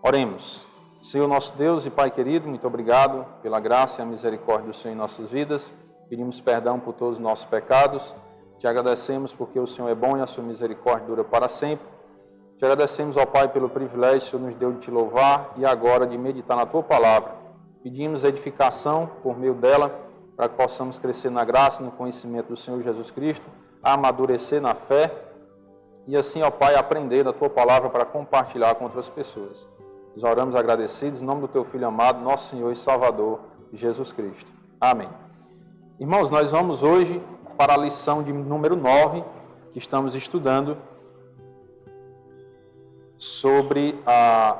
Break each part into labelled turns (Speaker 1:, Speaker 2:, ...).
Speaker 1: Oremos. Senhor nosso Deus e Pai querido, muito obrigado pela graça e a misericórdia do Senhor em nossas vidas. Pedimos perdão por todos os nossos pecados. Te agradecemos porque o Senhor é bom e a sua misericórdia dura para sempre. Te agradecemos, ó Pai, pelo privilégio que o Senhor nos deu de te louvar e agora de meditar na tua palavra. Pedimos edificação por meio dela, para que possamos crescer na graça e no conhecimento do Senhor Jesus Cristo, amadurecer na fé e assim, ó Pai, aprender da tua palavra para compartilhar com outras pessoas. Nós oramos agradecidos em nome do teu Filho amado, nosso Senhor e Salvador, Jesus Cristo. Amém. Irmãos, nós vamos hoje para a lição de número 9, que estamos estudando sobre a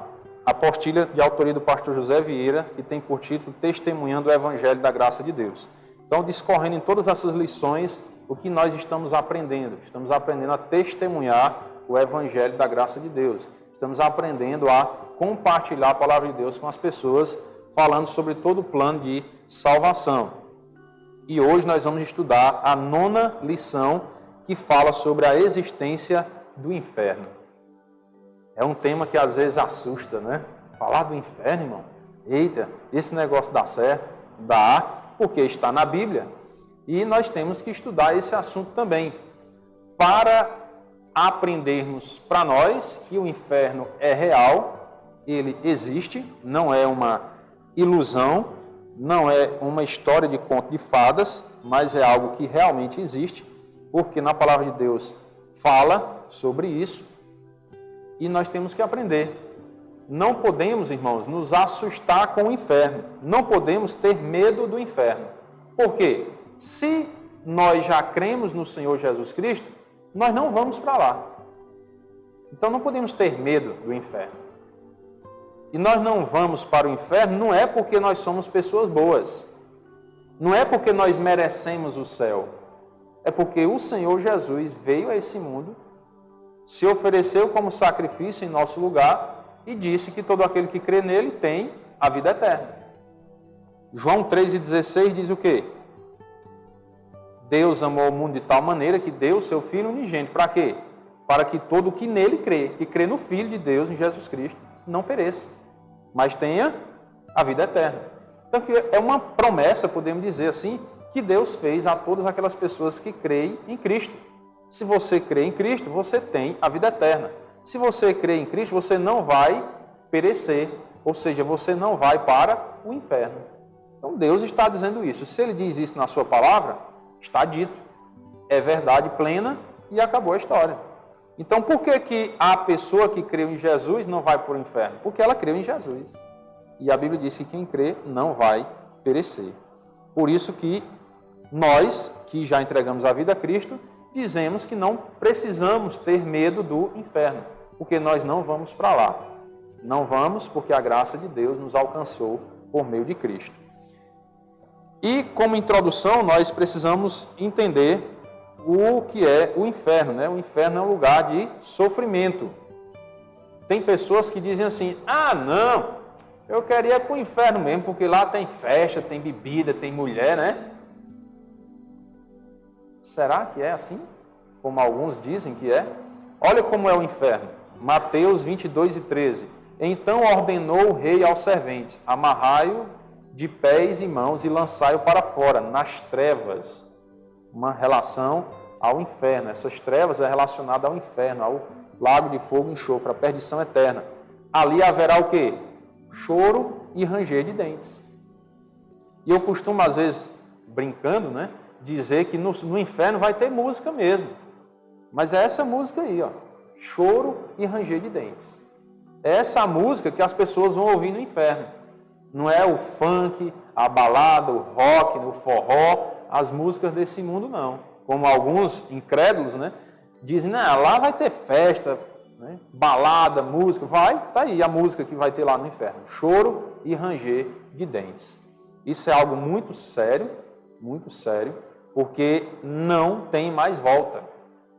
Speaker 1: apostila de autoria do pastor José Vieira, que tem por título Testemunhando o Evangelho da Graça de Deus. Então, discorrendo em todas essas lições, o que nós estamos aprendendo? Estamos aprendendo a testemunhar o Evangelho da Graça de Deus. Estamos aprendendo a compartilhar a palavra de Deus com as pessoas, falando sobre todo o plano de salvação. E hoje nós vamos estudar a 9ª lição, que fala sobre a existência do inferno. É um tema que às vezes assusta, né? Falar do inferno, irmão. Eita, esse negócio dá certo? Dá, porque está na Bíblia. E nós temos que estudar esse assunto também, para aprendermos para nós que o inferno é real, ele existe, não é uma ilusão, não é uma história de conto de fadas, mas é algo que realmente existe, porque na palavra de Deus fala sobre isso e nós temos que aprender. Não podemos, irmãos, nos assustar com o inferno, não podemos ter medo do inferno. Por quê? Se nós já cremos no Senhor Jesus Cristo, nós não vamos para lá. Então não podemos ter medo do inferno. E nós não vamos para o inferno não é porque nós somos pessoas boas. Não é porque nós merecemos o céu. É porque o Senhor Jesus veio a esse mundo, se ofereceu como sacrifício em nosso lugar e disse que todo aquele que crê nele tem a vida eterna. João 3,16 diz o quê? Deus amou o mundo de tal maneira que deu o seu Filho unigênito. Para quê? Para que todo o que nele crê, que crê no Filho de Deus, em Jesus Cristo, não pereça, mas tenha a vida eterna. Então, é uma promessa, podemos dizer assim, que Deus fez a todas aquelas pessoas que creem em Cristo. Se você crê em Cristo, você tem a vida eterna. Se você crê em Cristo, você não vai perecer, ou seja, você não vai para o inferno. Então, Deus está dizendo isso. Se Ele diz isso na sua palavra, está dito. É verdade plena e acabou a história. Então, por que a pessoa que creu em Jesus não vai para o inferno? Porque ela creu em Jesus. E a Bíblia diz que quem crê não vai perecer. Por isso que nós, que já entregamos a vida a Cristo, dizemos que não precisamos ter medo do inferno, porque nós não vamos para lá. Não vamos porque a graça de Deus nos alcançou por meio de Cristo. E, como introdução, nós precisamos entender o que é o inferno, né? O inferno é um lugar de sofrimento. Tem pessoas que dizem assim, não, eu queria ir para o inferno mesmo, porque lá tem festa, tem bebida, tem mulher, né? Será que é assim? Como alguns dizem que é? Olha como é o inferno. Mateus 22:13. Então ordenou o rei aos serventes, amarrai-o de pés e mãos e lançai-o para fora, nas trevas. Uma relação ao inferno. Essas trevas é relacionada ao inferno, ao lago de fogo e enxofre, a perdição eterna. Ali haverá o quê? Choro e ranger de dentes. E eu costumo, às vezes, brincando, né, dizer que no inferno vai ter música mesmo. Mas é essa música aí, ó, choro e ranger de dentes. É essa a música que as pessoas vão ouvir no inferno. Não é o funk, a balada, o rock, o forró, as músicas desse mundo, não. Como alguns incrédulos, né, dizem, lá vai ter festa, né, balada, música. Tá aí a música que vai ter lá no inferno. Choro e ranger de dentes. Isso é algo muito sério, porque não tem mais volta.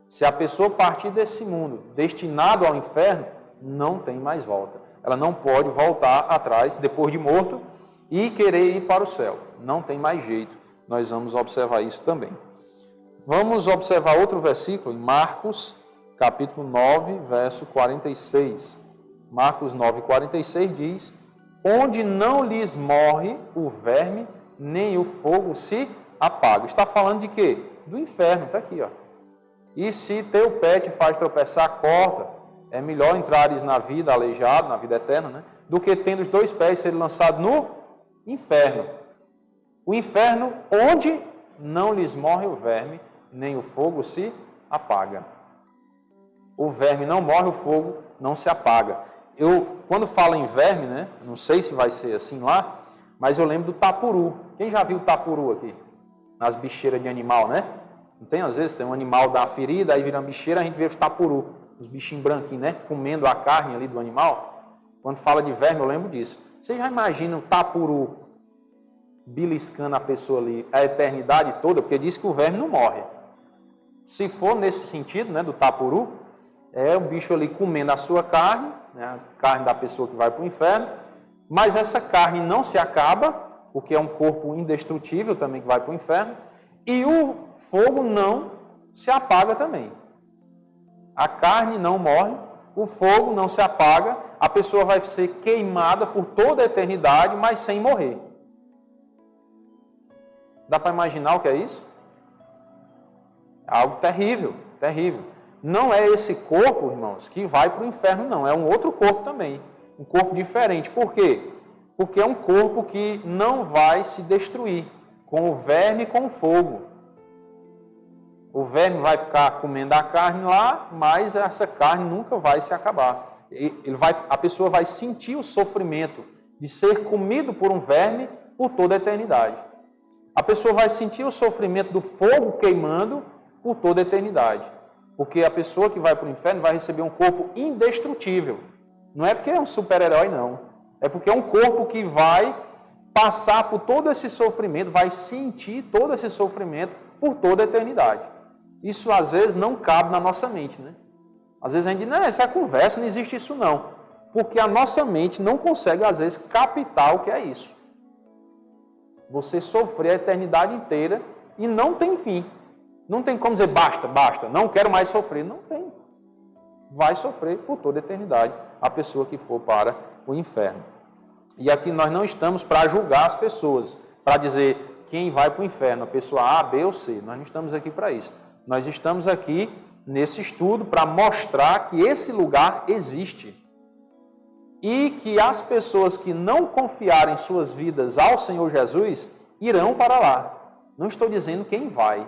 Speaker 1: Se a pessoa partir desse mundo destinado ao inferno, não tem mais volta. Ela não pode voltar atrás, depois de morto, e querer ir para o céu. Não tem mais jeito. Nós vamos observar isso também. Vamos observar outro versículo, em Marcos, capítulo 9, verso 46. Marcos 9,46 diz: onde não lhes morre o verme, nem o fogo se apaga. Está falando de quê? Do inferno, está aqui, ó. E se teu pé te faz tropeçar, corta. É melhor entrares na vida aleijado, na vida eterna, né? Do que tendo os 2 pés ser lançado no inferno. O inferno onde não lhes morre o verme, nem o fogo se apaga. O verme não morre, o fogo não se apaga. Quando falo em verme, né? Não sei se vai ser assim lá, mas eu lembro do tapuru. Quem já viu o tapuru aqui? Nas bicheiras de animal, né? Não tem, às vezes, tem um animal da ferida, aí vira uma bicheira, a gente vê os tapuru, os bichinhos branquinhos, né? Comendo a carne ali do animal. Quando fala de verme, eu lembro disso. Você já imagina o tapuru beliscando a pessoa ali a eternidade toda? Porque diz que o verme não morre. Se for nesse sentido, né, do tapuru, é o bicho ali comendo a sua carne, né, a carne da pessoa que vai para o inferno, mas essa carne não se acaba, porque é um corpo indestrutível também que vai para o inferno, e o fogo não se apaga também. A carne não morre, o fogo não se apaga, a pessoa vai ser queimada por toda a eternidade, mas sem morrer. Dá para imaginar o que é isso? É algo terrível, terrível. Não é esse corpo, irmãos, que vai para o inferno, não. É um outro corpo também. Um corpo diferente. Por quê? Porque é um corpo que não vai se destruir com o verme e com o fogo. O verme vai ficar comendo a carne lá, mas essa carne nunca vai se acabar. A pessoa vai sentir o sofrimento de ser comido por um verme por toda a eternidade. A pessoa vai sentir o sofrimento do fogo queimando por toda a eternidade. Porque a pessoa que vai para o inferno vai receber um corpo indestrutível. Não é porque é um super-herói, não. É porque é um corpo que vai passar por todo esse sofrimento, vai sentir todo esse sofrimento por toda a eternidade. Isso, às vezes, não cabe na nossa mente, né? Às vezes a gente diz, não, essa é conversa, não existe isso, não. Porque a nossa mente não consegue, às vezes, captar o que é isso. Você sofrer a eternidade inteira e não tem fim. Não tem como dizer, basta, não quero mais sofrer. Não tem. Vai sofrer por toda a eternidade a pessoa que for para o inferno. E aqui nós não estamos para julgar as pessoas, para dizer quem vai para o inferno, a pessoa A, B ou C. Nós não estamos aqui para isso. Nós estamos aqui nesse estudo para mostrar que esse lugar existe. E que as pessoas que não confiarem suas vidas ao Senhor Jesus irão para lá. Não estou dizendo quem vai.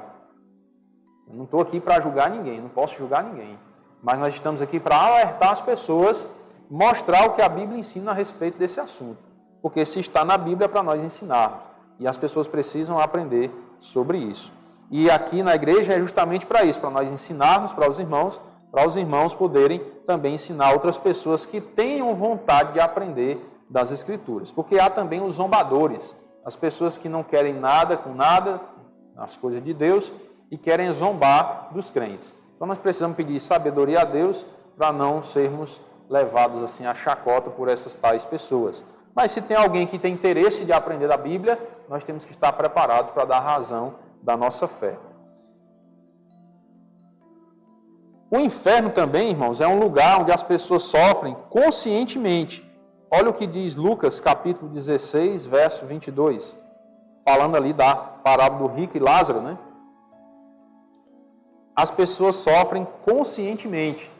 Speaker 1: Eu não estou aqui para julgar ninguém, não posso julgar ninguém. Mas nós estamos aqui para alertar as pessoas, mostrar o que a Bíblia ensina a respeito desse assunto. Porque se está na Bíblia é para nós ensinarmos. E as pessoas precisam aprender sobre isso. E aqui na igreja é justamente para isso, para nós ensinarmos para os irmãos poderem também ensinar outras pessoas que tenham vontade de aprender das Escrituras. Porque há também os zombadores, as pessoas que não querem nada com nada, as coisas de Deus, e querem zombar dos crentes. Então nós precisamos pedir sabedoria a Deus para não sermos levados assim a chacota por essas tais pessoas. Mas se tem alguém que tem interesse de aprender da Bíblia, nós temos que estar preparados para dar razão da nossa fé. O inferno também, irmãos, é um lugar onde as pessoas sofrem conscientemente. Olha o que diz Lucas, capítulo 16, verso 22. Falando ali da parábola do rico e Lázaro, né? As pessoas sofrem conscientemente.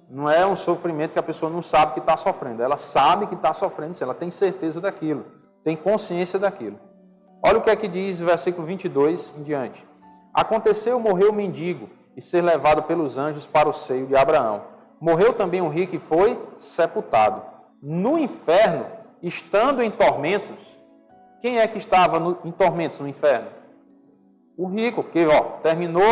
Speaker 1: Não é um sofrimento que a pessoa não sabe que está sofrendo. Ela sabe que está sofrendo, ela tem certeza daquilo, tem consciência daquilo. Olha o que é que diz o versículo 22 em diante. Aconteceu morrer o mendigo e ser levado pelos anjos para o seio de Abraão. Morreu também o rico e foi sepultado. No inferno, estando em tormentos, quem é que estava em tormentos no inferno? O rico, porque terminou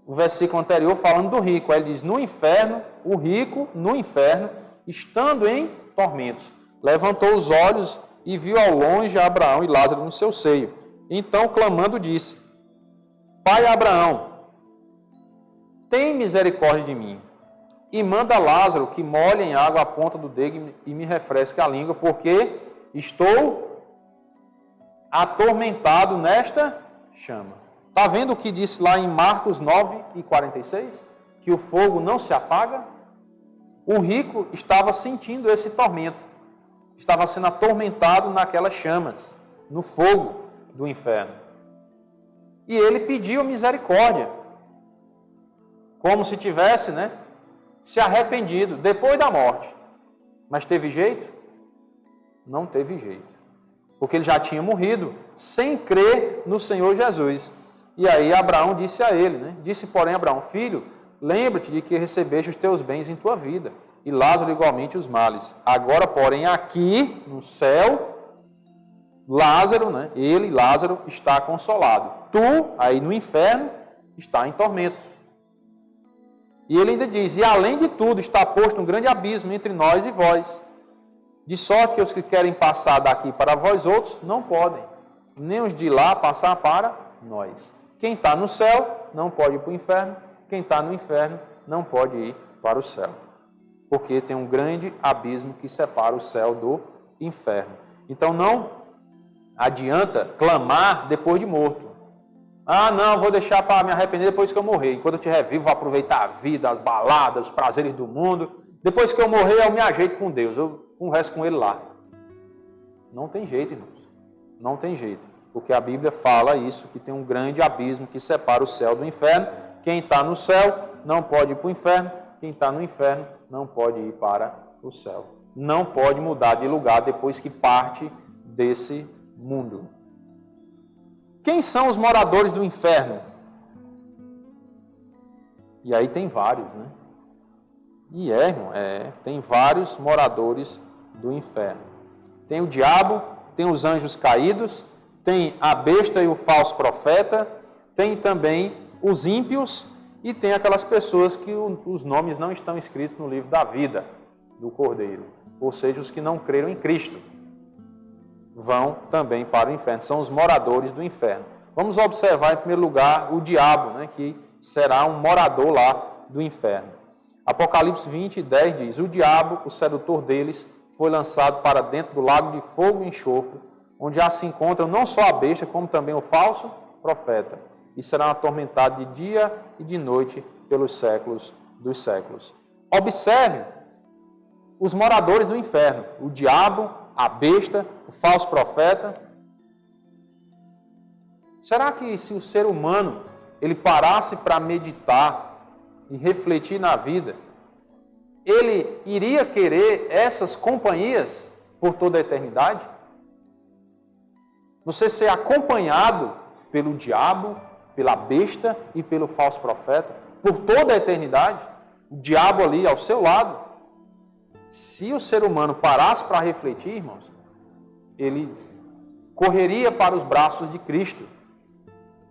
Speaker 1: o versículo anterior falando do rico. Aí ele diz, no inferno, o rico, no inferno, estando em tormentos, levantou os olhos e viu ao longe Abraão e Lázaro no seu seio. Então, clamando, disse, Pai Abraão, tem misericórdia de mim, e manda Lázaro que molhe em água a ponta do dedo e me refresque a língua, porque estou atormentado nesta chama. Está vendo o que disse lá em Marcos 9:46? Que o fogo não se apaga? O rico estava sentindo esse tormento, estava sendo atormentado naquelas chamas, no fogo do inferno. E ele pediu misericórdia, como se tivesse, se arrependido depois da morte. Mas teve jeito? Não teve jeito, porque ele já tinha morrido sem crer no Senhor Jesus. E aí Abraão disse a ele, disse porém Abraão: filho, lembra-te de que recebeste os teus bens em tua vida, e Lázaro igualmente os males. Agora, porém, aqui no céu, Lázaro, Lázaro, está consolado. Tu, aí no inferno, está em tormentos. E ele ainda diz: e além de tudo, está posto um grande abismo entre nós e vós, de sorte que os que querem passar daqui para vós outros não podem, nem os de lá passar para nós. Quem está no céu não pode ir para o inferno, quem está no inferno não pode ir para o céu, porque tem um grande abismo que separa o céu do inferno. Então não adianta clamar depois de morto. Ah, não, vou deixar para me arrepender depois que eu morrer. Enquanto eu estiver vivo, vou aproveitar a vida, as baladas, os prazeres do mundo. Depois que eu morrer, eu me ajeito com Deus, eu converso com Ele lá. Não tem jeito, irmãos. Não tem jeito. Porque a Bíblia fala isso, que tem um grande abismo que separa o céu do inferno. Quem está no céu não pode ir para o inferno. Quem está no inferno não pode ir para o céu. Não pode mudar de lugar depois que parte desse mundo. Quem são os moradores do inferno? E aí tem vários, E irmão, tem vários moradores do inferno. Tem o diabo, tem os anjos caídos, tem a besta e o falso profeta, tem também os ímpios e tem aquelas pessoas que os nomes não estão escritos no livro da vida do Cordeiro, ou seja, os que não creram em Cristo vão também para o inferno, são os moradores do inferno. Vamos observar em primeiro lugar o diabo, que será um morador lá do inferno. Apocalipse 20, 10 diz: o diabo, o sedutor deles, foi lançado para dentro do lago de fogo e enxofre, onde já se encontram não só a besta, como também o falso profeta, e será atormentado de dia e de noite pelos séculos dos séculos. Observe os moradores do inferno: o diabo, a besta, o falso profeta. Será que se o ser humano ele parasse para meditar e refletir na vida, ele iria querer essas companhias por toda a eternidade? Você ser acompanhado pelo diabo, pela besta e pelo falso profeta por toda a eternidade, o diabo ali ao seu lado. Se o ser humano parasse para refletir, irmãos, ele correria para os braços de Cristo,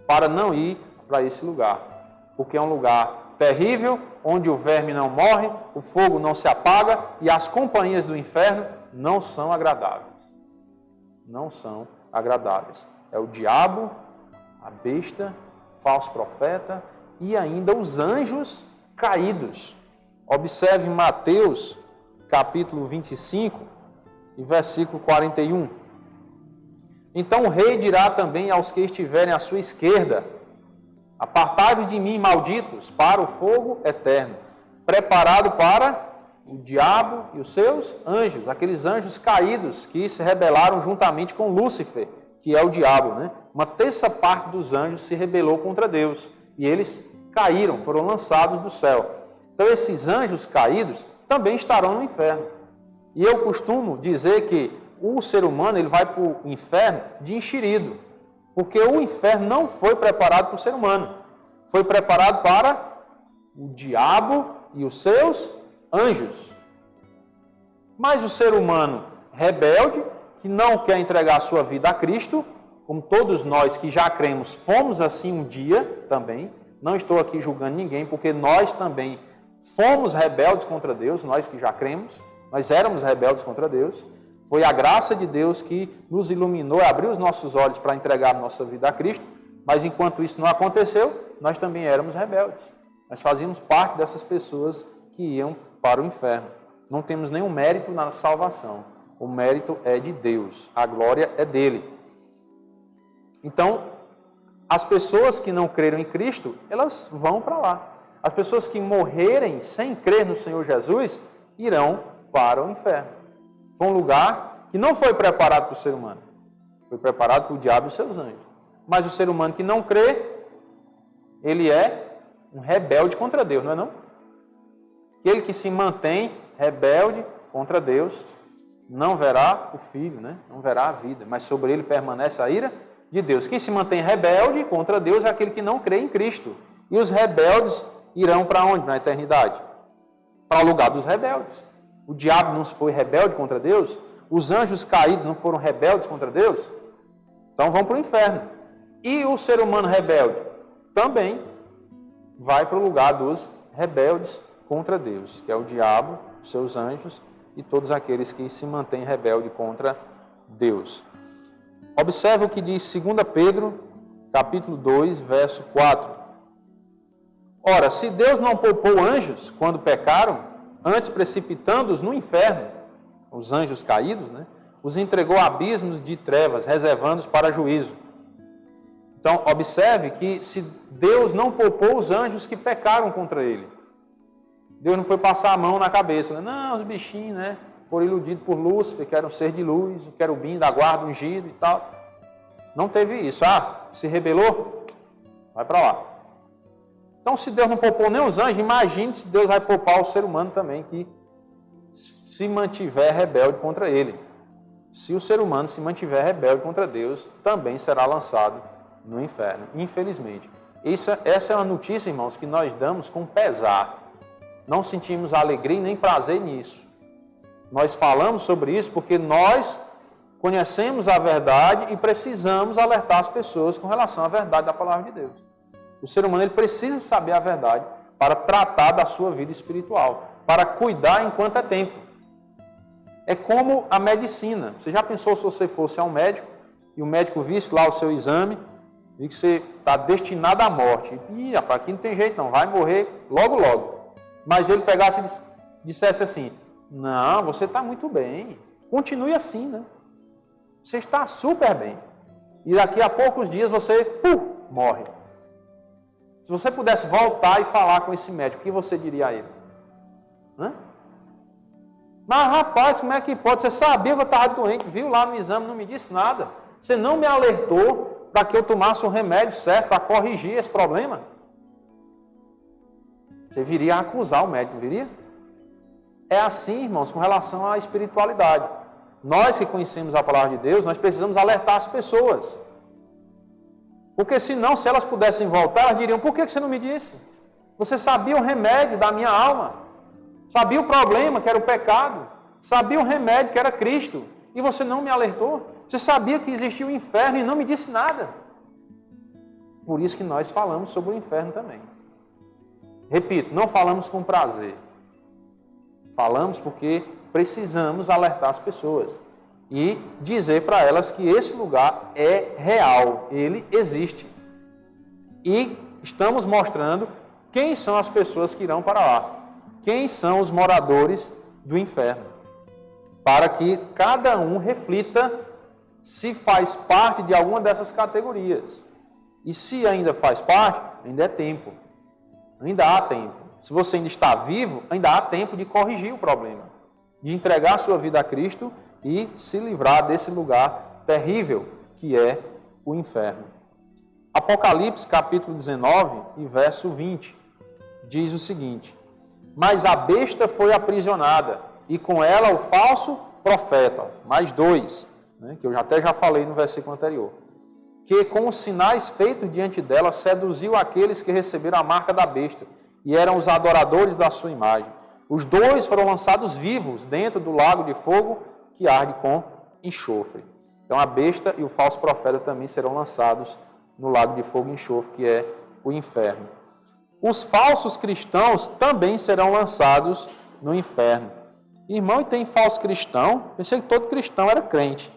Speaker 1: para não ir para esse lugar, porque é um lugar terrível, onde o verme não morre, o fogo não se apaga e as companhias do inferno não são agradáveis. Não são agradáveis. É o diabo, a besta, o falso profeta e ainda os anjos caídos. Observe Mateus capítulo 25 e versículo 41. Então o rei dirá também aos que estiverem à sua esquerda: apartai-vos de mim, malditos, para o fogo eterno, preparado para o diabo e os seus anjos, aqueles anjos caídos que se rebelaram juntamente com Lúcifer, que é o diabo, Uma terça parte dos anjos se rebelou contra Deus e eles caíram, foram lançados do céu. Então esses anjos caídos também estarão no inferno. E eu costumo dizer que o ser humano ele vai para o inferno de enxerido, porque o inferno não foi preparado para o ser humano, foi preparado para o diabo e os seus anjos. Mas o ser humano rebelde, que não quer entregar a sua vida a Cristo, como todos nós que já cremos, fomos assim um dia também. Não estou aqui julgando ninguém, porque nós também fomos rebeldes contra Deus, nós que já cremos, nós éramos rebeldes contra Deus. Foi a graça de Deus que nos iluminou, abriu os nossos olhos para entregar a nossa vida a Cristo, mas enquanto isso não aconteceu, nós também éramos rebeldes. Nós fazíamos parte dessas pessoas que iam para o inferno. Não temos nenhum mérito na salvação. O mérito é de Deus, a glória é dele. Então, as pessoas que não creram em Cristo, elas vão para lá. As pessoas que morrerem sem crer no Senhor Jesus, irão para o inferno. Foi um lugar que não foi preparado para o ser humano. Foi preparado para o diabo e os seus anjos. Mas o ser humano que não crê, ele é um rebelde contra Deus, não é não? Aquele que se mantém rebelde contra Deus, não verá o Filho, né? Não verá a vida, mas sobre ele permanece a ira de Deus. Quem se mantém rebelde contra Deus é aquele que não crê em Cristo. E os rebeldes irão para onde na eternidade? Para o lugar dos rebeldes. O diabo não foi rebelde contra Deus? Os anjos caídos não foram rebeldes contra Deus? Então vão para o inferno. E o ser humano rebelde também vai para o lugar dos rebeldes contra Deus, que é o diabo, os seus anjos e todos aqueles que se mantêm rebelde contra Deus. Observe o que diz 2 Pedro, capítulo 2, verso 4. Ora, se Deus não poupou anjos quando pecaram, antes precipitando-os no inferno, os anjos caídos, né, os entregou a abismos de trevas, reservando-os para juízo. Então, observe que se Deus não poupou os anjos que pecaram contra ele, Deus não foi passar a mão na cabeça, né? Não, os bichinhos, né, foram iludidos por Lúcifer, que era um ser de luz, o querubim da guarda ungido e tal. Não teve isso. Ah, se rebelou? Vai para lá. Então, se Deus não poupou nem os anjos, imagine se Deus vai poupar o ser humano também, que se mantiver rebelde contra ele. Se o ser humano se mantiver rebelde contra Deus, também será lançado no inferno, infelizmente. Essa é uma notícia, irmãos, que nós damos com pesar. Não sentimos alegria nem prazer nisso. Nós falamos sobre isso porque nós conhecemos a verdade e precisamos alertar as pessoas com relação à verdade da palavra de Deus. O ser humano ele precisa saber a verdade para tratar da sua vida espiritual, para cuidar enquanto é tempo. É como a medicina. Você já pensou se você fosse a um médico e o médico visse lá o seu exame e que você está destinado à morte? Ih, rapaz, aqui não tem jeito não, vai morrer logo, logo. Mas ele pegasse e dissesse assim, não, você está muito bem, continue assim, né? Você está super bem. E daqui a poucos dias você, morre. Se você pudesse voltar e falar com esse médico, o que você diria a ele? Hã? Mas rapaz, como é que pode? Você sabia que eu estava doente, viu lá no exame, não me disse nada. Você não me alertou para que eu tomasse o remédio certo para corrigir esse problema? Você viria a acusar o médico, viria? É assim, irmãos, com relação à espiritualidade. Nós que conhecemos a palavra de Deus, nós precisamos alertar as pessoas. Porque senão, se elas pudessem voltar, elas diriam, por que você não me disse? Você sabia o remédio da minha alma. Sabia o problema, que era o pecado. Sabia o remédio, que era Cristo. E você não me alertou. Você sabia que existia o inferno e não me disse nada. Por isso que nós falamos sobre o inferno também. Repito, não falamos com prazer. Falamos porque precisamos alertar as pessoas e dizer para elas que esse lugar é real, ele existe. E estamos mostrando quem são as pessoas que irão para lá, quem são os moradores do inferno, para que cada um reflita se faz parte de alguma dessas categorias. E se ainda faz parte, ainda é tempo. Ainda há tempo. Se você ainda está vivo, ainda há tempo de corrigir o problema, de entregar a sua vida a Cristo e se livrar desse lugar terrível que é o inferno. Apocalipse capítulo 19 e verso 20 diz o seguinte: mas a besta foi aprisionada e com ela o falso profeta, mais dois, né, que eu até já falei no versículo anterior, que com os sinais feitos diante dela seduziu aqueles que receberam a marca da besta e eram os adoradores da sua imagem. Os dois foram lançados vivos dentro do lago de fogo que arde com enxofre. Então a besta e o falso profeta também serão lançados no lago de fogo e enxofre, que é o inferno. Os falsos cristãos também serão lançados no inferno. Irmão, e tem falso cristão? Pensei que todo cristão era crente.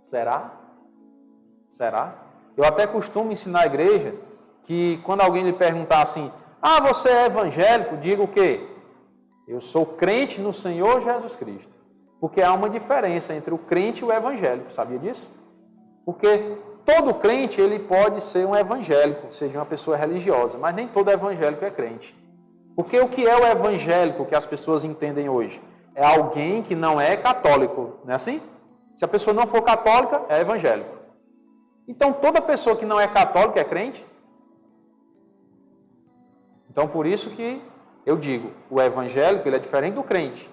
Speaker 1: Será? Será? Eu até costumo ensinar à igreja que quando alguém lhe perguntar assim, você é evangélico? Diga o quê? Eu sou crente no Senhor Jesus Cristo. Porque há uma diferença entre o crente e o evangélico, sabia disso? Porque todo crente ele pode ser um evangélico, seja uma pessoa religiosa, mas nem todo evangélico é crente. Porque o que é o evangélico que as pessoas entendem hoje? É alguém que não é católico, não é assim? Se a pessoa não for católica, é evangélico. Então, toda pessoa que não é católica é crente? Então, por isso que eu digo, o evangélico ele é diferente do crente.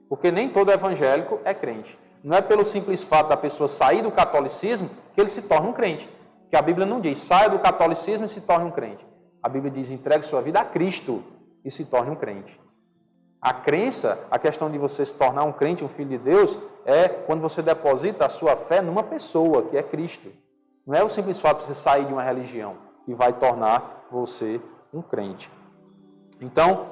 Speaker 1: Porque nem todo evangélico é crente. Não é pelo simples fato da pessoa sair do catolicismo que ele se torna um crente. Que a Bíblia não diz, saia do catolicismo e se torne um crente. A Bíblia diz, entregue sua vida a Cristo e se torne um crente. A crença, a questão de você se tornar um crente, um filho de Deus, é quando você deposita a sua fé numa pessoa, que é Cristo. Não é o simples fato de você sair de uma religião que vai tornar você um crente. Então,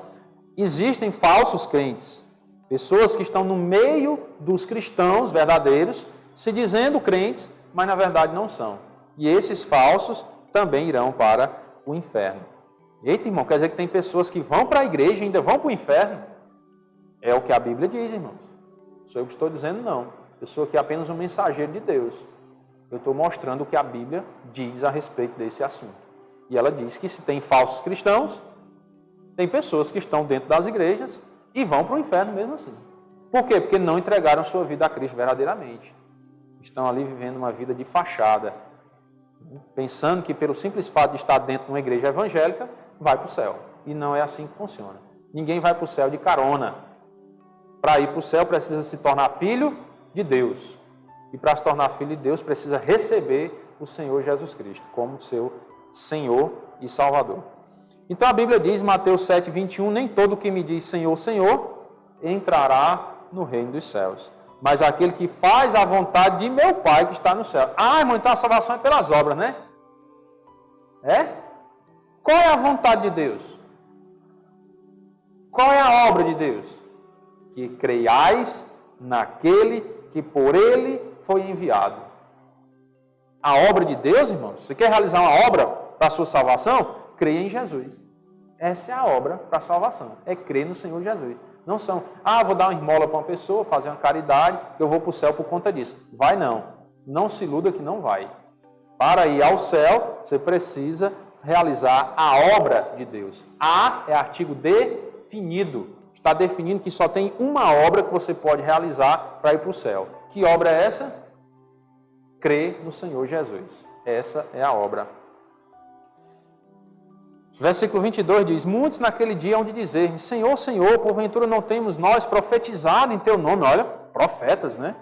Speaker 1: existem falsos crentes, pessoas que estão no meio dos cristãos verdadeiros, se dizendo crentes, mas na verdade não são. E esses falsos também irão para o inferno. Eita, irmão, quer dizer que tem pessoas que vão para a igreja e ainda vão para o inferno? É o que a Bíblia diz, irmãos. Sou eu que estou dizendo, não. Eu sou aqui apenas um mensageiro de Deus. Eu estou mostrando o que a Bíblia diz a respeito desse assunto. E ela diz que se tem falsos cristãos, tem pessoas que estão dentro das igrejas e vão para o inferno mesmo assim. Por quê? Porque não entregaram sua vida a Cristo verdadeiramente. Estão ali vivendo uma vida de fachada, pensando que pelo simples fato de estar dentro de uma igreja evangélica, vai para o céu. E não é assim que funciona. Ninguém vai para o céu de carona. Para ir para o céu precisa se tornar filho de Deus. E para se tornar filho de Deus precisa receber o Senhor Jesus Cristo como seu Senhor e Salvador. Então a Bíblia diz, Mateus 7, 21, nem todo que me diz Senhor, Senhor, entrará no reino dos céus, mas aquele que faz a vontade de meu Pai que está no céu. Ah, irmão, então a salvação é pelas obras, né? É? Qual é a vontade de Deus? Qual é a obra de Deus? Que creiais naquele que por ele foi enviado. A obra de Deus, irmãos, você quer realizar uma obra para a sua salvação? Creia em Jesus. Essa é a obra para a salvação, é crer no Senhor Jesus. Não são, vou dar uma esmola para uma pessoa, fazer uma caridade, eu vou para o céu por conta disso. Vai não. Não se iluda que não vai. Para ir ao céu, você precisa realizar a obra de Deus. A é artigo definido. Está definindo que só tem uma obra que você pode realizar para ir para o céu. Que obra é essa? Crer no Senhor Jesus. Essa é a obra. Versículo 22 diz, muitos naquele dia hão de dizer, Senhor, Senhor, porventura não temos nós profetizado em Teu nome? Olha, profetas, né?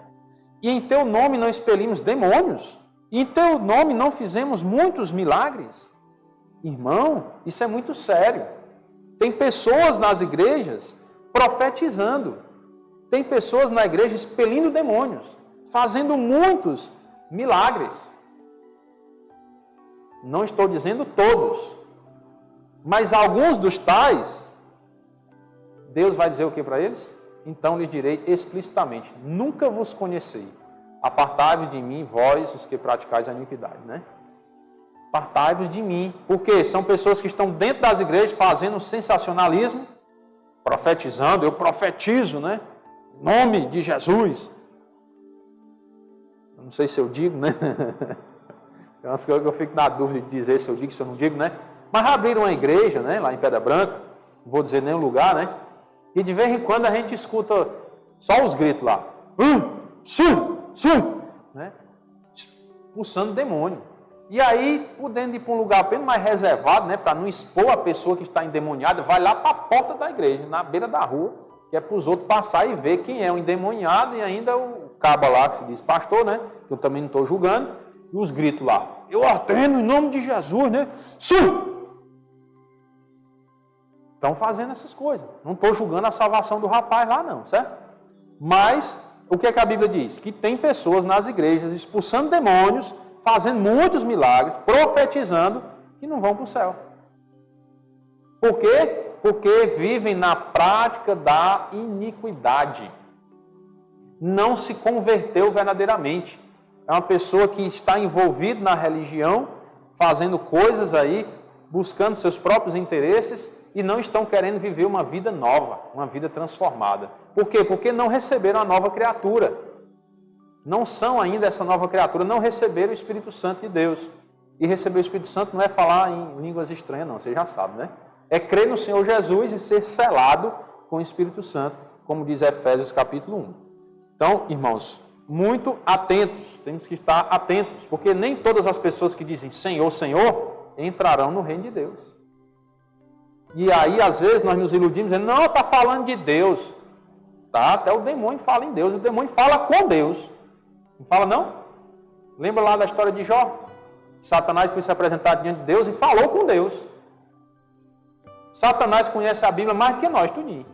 Speaker 1: E em Teu nome não expelimos demônios? E em Teu nome não fizemos muitos milagres? Irmão, isso é muito sério. Tem pessoas nas igrejas profetizando. Tem pessoas na igreja expelindo demônios, fazendo muitos milagres. Não estou dizendo todos, mas alguns dos tais, Deus vai dizer o que para eles? Então lhes direi explicitamente, nunca vos conheci. Apartai-vos de mim, vós, os que praticais a iniquidade, né? Apartai-vos de mim. Por quê? São pessoas que estão dentro das igrejas fazendo sensacionalismo, profetizando, eu profetizo, né? Em nome de Jesus. Eu não sei se eu digo, né? Tem umas coisas que eu fico na dúvida de dizer se eu digo, se eu não digo, né? Mas abriram uma igreja, né? Lá em Pedra Branca, não vou dizer nenhum lugar, né? E de vez em quando a gente escuta só os gritos lá. Né? Expulsando demônio. E aí, podendo ir para um lugar apenas mais reservado, né? Para não expor a pessoa que está endemoniada, vai lá para a porta da igreja, na beira da rua, que é para os outros passar e ver quem é o endemoniado e ainda o caba lá que se diz pastor, né? Que eu também não estou julgando. E os gritos lá. Eu ordeno em nome de Jesus, né? Sim! Estão fazendo essas coisas. Não estou julgando a salvação do rapaz lá não, certo? Mas, o que é que a Bíblia diz? Que tem pessoas nas igrejas expulsando demônios, fazendo muitos milagres, profetizando, que não vão para o céu. Por quê? Porque vivem na prática da iniquidade. Não se converteu verdadeiramente. É uma pessoa que está envolvida na religião, fazendo coisas aí, buscando seus próprios interesses, e não estão querendo viver uma vida nova, uma vida transformada. Por quê? Porque não receberam a nova criatura. Não são ainda essa nova criatura, não receberam o Espírito Santo de Deus. E receber o Espírito Santo não é falar em línguas estranhas, não, você já sabe, né? É crer no Senhor Jesus e ser selado com o Espírito Santo, como diz Efésios capítulo 1. Então, irmãos, muito atentos, temos que estar atentos, porque nem todas as pessoas que dizem Senhor, Senhor, entrarão no reino de Deus. E aí, às vezes, nós nos iludimos dizendo, não, está falando de Deus. Tá, até o demônio fala em Deus, o demônio fala com Deus. Não fala não? Lembra lá da história de Jó? Satanás foi se apresentar diante de Deus e falou com Deus. Satanás conhece a Bíblia mais do que nós, tudinho.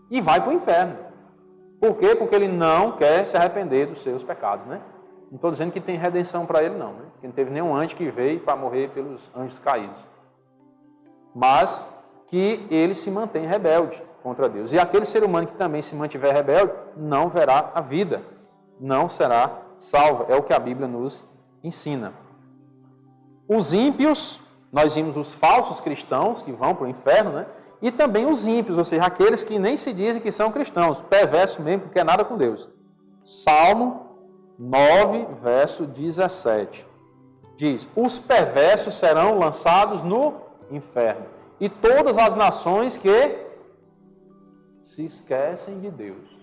Speaker 1: E vai para o inferno. Por quê? Porque ele não quer se arrepender dos seus pecados, né? Não estou dizendo que tem redenção para ele, não. Né? Porque não teve nenhum anjo que veio para morrer pelos anjos caídos. Mas que ele se mantém rebelde contra Deus. E aquele ser humano que também se mantiver rebelde, não verá a vida. Não será salvo. É o que a Bíblia nos ensina. Os ímpios, nós vimos os falsos cristãos que vão para o inferno, né? E também os ímpios, ou seja, aqueles que nem se dizem que são cristãos, perversos mesmo, que quer nada com Deus. Salmo 9, verso 17. Diz, os perversos serão lançados no inferno. E todas as nações que se esquecem de Deus.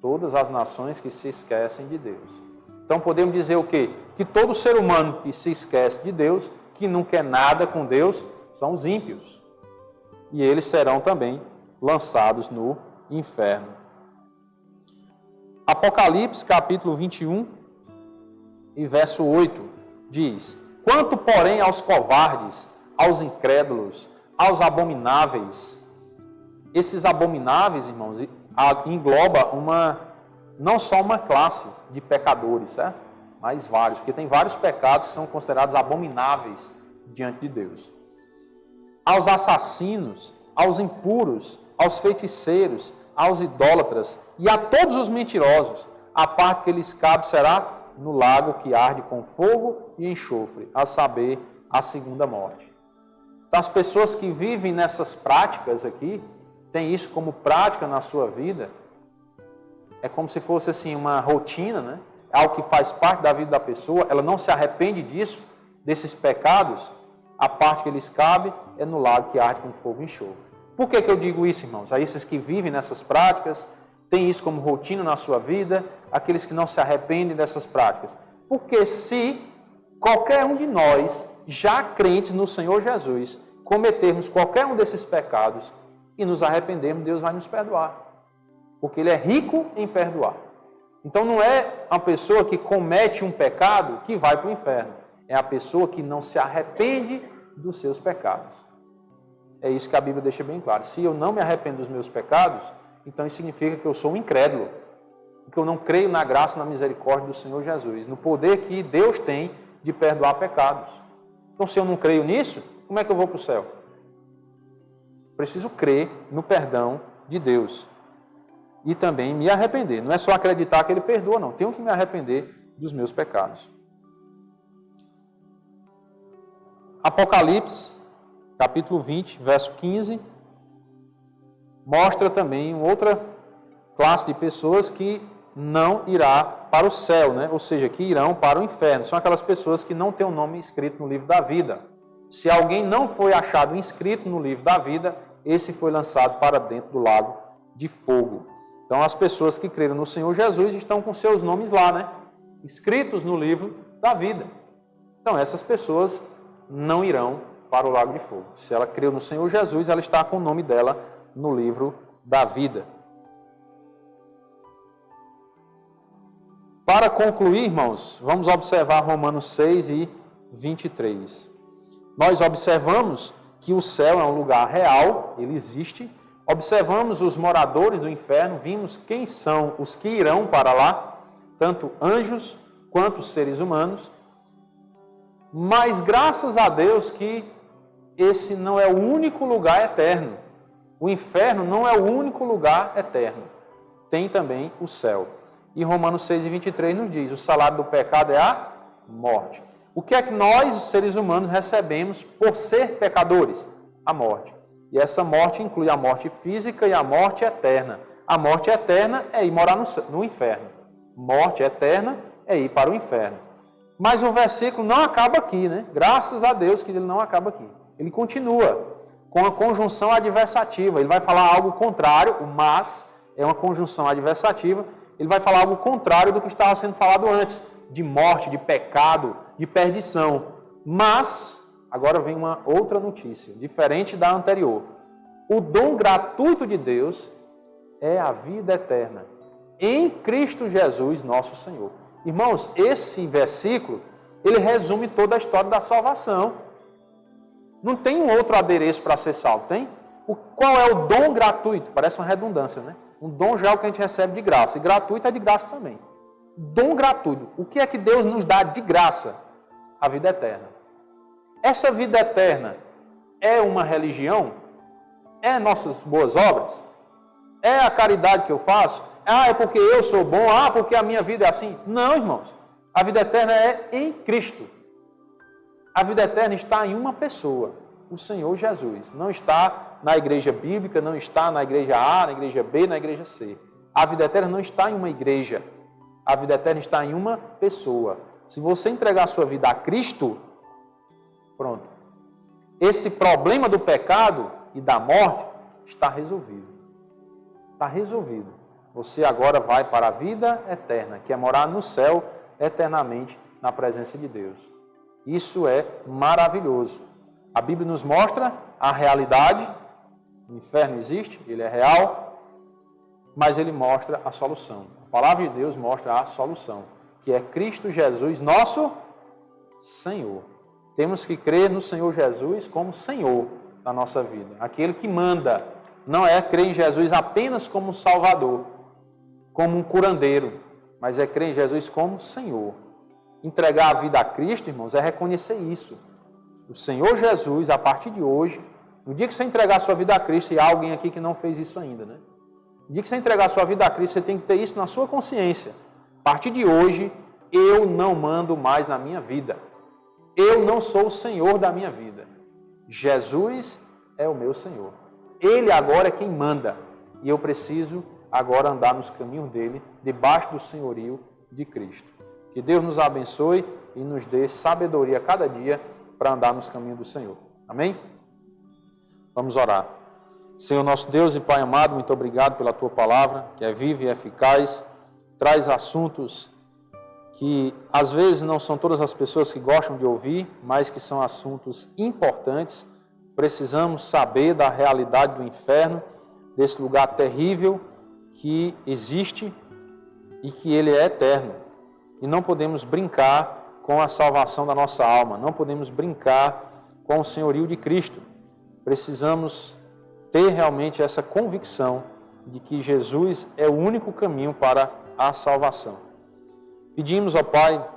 Speaker 1: Todas as nações que se esquecem de Deus. Então podemos dizer o quê? Que todo ser humano que se esquece de Deus, que não quer nada com Deus, são os ímpios. E eles serão também lançados no inferno. Apocalipse, capítulo 21, e verso 8, diz, quanto, porém, aos covardes, aos incrédulos, aos abomináveis, esses abomináveis, irmãos, engloba não só uma classe de pecadores, certo? Mas vários, porque tem vários pecados que são considerados abomináveis diante de Deus. Aos assassinos, aos impuros, aos feiticeiros, aos idólatras e a todos os mentirosos, a parte que lhes cabe será no lago que arde com fogo e enxofre, a saber, a segunda morte. Então, as pessoas que vivem nessas práticas aqui, têm isso como prática na sua vida, é como se fosse assim uma rotina, né? Algo que faz parte da vida da pessoa, ela não se arrepende disso, desses pecados, a parte que lhes cabe é no lago que arde com fogo e enxofre. Por que eu digo isso, irmãos? A esses que vivem nessas práticas, têm isso como rotina na sua vida, aqueles que não se arrependem dessas práticas. Porque se qualquer um de nós, já crentes no Senhor Jesus, cometermos qualquer um desses pecados e nos arrependermos, Deus vai nos perdoar. Porque Ele é rico em perdoar. Então não é a pessoa que comete um pecado que vai para o inferno. É a pessoa que não se arrepende dos seus pecados. É isso que a Bíblia deixa bem claro. Se eu não me arrependo dos meus pecados, então isso significa que eu sou um incrédulo. Que eu não creio na graça e na misericórdia do Senhor Jesus. No poder que Deus tem de perdoar pecados. Então se eu não creio nisso, como é que eu vou para o céu? Preciso crer no perdão de Deus. E também me arrepender. Não é só acreditar que Ele perdoa, não. Tenho que me arrepender dos meus pecados. Apocalipse, capítulo 20, verso 15, mostra também outra classe de pessoas que não irá para o céu, né? Ou seja, que irão para o inferno. São aquelas pessoas que não têm o nome escrito no livro da vida. Se alguém não foi achado inscrito no livro da vida, esse foi lançado para dentro do lago de fogo. Então, as pessoas que creram no Senhor Jesus estão com seus nomes lá, né? Escritos no livro da vida. Então, essas pessoas não irão para o lago de fogo. Se ela creu no Senhor Jesus, ela está com o nome dela no livro da vida. Para concluir, irmãos, vamos observar Romanos 6 e 23. Nós observamos que o céu é um lugar real, ele existe. Observamos os moradores do inferno, vimos quem são os que irão para lá, tanto anjos quanto seres humanos. Mas graças a Deus que esse não é o único lugar eterno. O inferno não é o único lugar eterno. Tem também o céu. E Romanos 6 e 23 nos diz, o salário do pecado é a morte. O que é que nós, os seres humanos, recebemos por ser pecadores? A morte. E essa morte inclui a morte física e a morte eterna. A morte eterna é ir morar no inferno. Morte eterna é ir para o inferno. Mas o versículo não acaba aqui, né? Graças a Deus que ele não acaba aqui. Ele continua com a conjunção adversativa. Ele vai falar algo contrário, o mas é uma conjunção adversativa. Ele vai falar algo contrário do que estava sendo falado antes, de morte, de pecado, de perdição. Mas, agora vem uma outra notícia, diferente da anterior. O dom gratuito de Deus é a vida eterna, em Cristo Jesus, nosso Senhor. Irmãos, esse versículo, ele resume toda a história da salvação. Não tem um outro adereço para ser salvo, tem? Qual é o dom gratuito? Parece uma redundância, né? Um dom já é o que a gente recebe de graça, e gratuito é de graça também. Dom gratuito. O que é que Deus nos dá de graça? A vida eterna. Essa vida eterna é uma religião? É nossas boas obras? É a caridade que eu faço? Ah, é porque eu sou bom? Ah, porque a minha vida é assim? Não, irmãos. A vida eterna é em Cristo. A vida eterna está em uma pessoa, o Senhor Jesus. Não está na igreja bíblica, não está na igreja A, na igreja B, na igreja C. A vida eterna não está em uma igreja. A vida eterna está em uma pessoa. Se você entregar a sua vida a Cristo, pronto. Esse problema do pecado e da morte está resolvido. Está resolvido. Você agora vai para a vida eterna, que é morar no céu eternamente na presença de Deus. Isso é maravilhoso. A Bíblia nos mostra a realidade. O inferno existe, ele é real, mas ele mostra a solução. A palavra de Deus mostra a solução, que é Cristo Jesus, nosso Senhor. Temos que crer no Senhor Jesus como Senhor da nossa vida. Aquele que manda. Não é crer em Jesus apenas como Salvador, como um curandeiro, mas é crer em Jesus como Senhor. Entregar a vida a Cristo, irmãos, é reconhecer isso. O Senhor Jesus, a partir de hoje, no dia que você entregar a sua vida a Cristo, e há alguém aqui que não fez isso ainda, né? No dia que você entregar a sua vida a Cristo, você tem que ter isso na sua consciência. A partir de hoje, eu não mando mais na minha vida. Eu não sou o Senhor da minha vida. Jesus é o meu Senhor. Ele agora é quem manda. E eu preciso agora andar nos caminhos dele, debaixo do senhorio de Cristo. Que Deus nos abençoe e nos dê sabedoria cada dia para andar nos caminhos do Senhor. Amém? Vamos orar. Senhor nosso Deus e Pai amado, muito obrigado pela Tua palavra, que é viva e eficaz, traz assuntos que às vezes não são todas as pessoas que gostam de ouvir, mas que são assuntos importantes. Precisamos saber da realidade do inferno, desse lugar terrível que existe e que ele é eterno. E não podemos brincar com a salvação da nossa alma, não podemos brincar com o senhorio de Cristo. Precisamos ter realmente essa convicção de que Jesus é o único caminho para a salvação. Pedimos, ó Pai,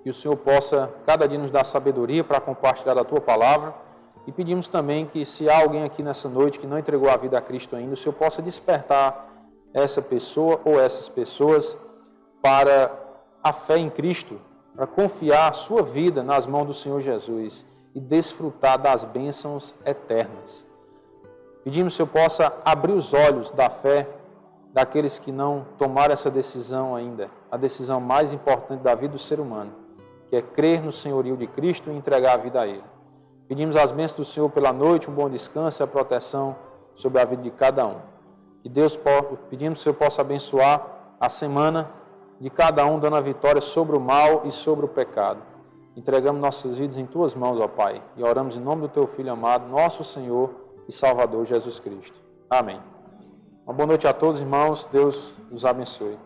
Speaker 1: que o Senhor possa cada dia nos dar sabedoria para compartilhar da Tua palavra, e pedimos também que se há alguém aqui nessa noite que não entregou a vida a Cristo ainda, o Senhor possa despertar essa pessoa ou essas pessoas para a fé em Cristo, para confiar a sua vida nas mãos do Senhor Jesus e desfrutar das bênçãos eternas. Pedimos que o Senhor possa abrir os olhos da fé daqueles que não tomaram essa decisão ainda, a decisão mais importante da vida do ser humano, que é crer no senhorio de Cristo e entregar a vida a Ele. Pedimos as bênçãos do Senhor pela noite, um bom descanso e a proteção sobre a vida de cada um. Que pedimos que o Senhor possa abençoar a semana de cada um, dando a vitória sobre o mal e sobre o pecado. Entregamos nossas vidas em Tuas mãos, ó Pai, e oramos em nome do Teu Filho amado, nosso Senhor e Salvador Jesus Cristo. Amém. Uma boa noite a todos, irmãos. Deus os abençoe.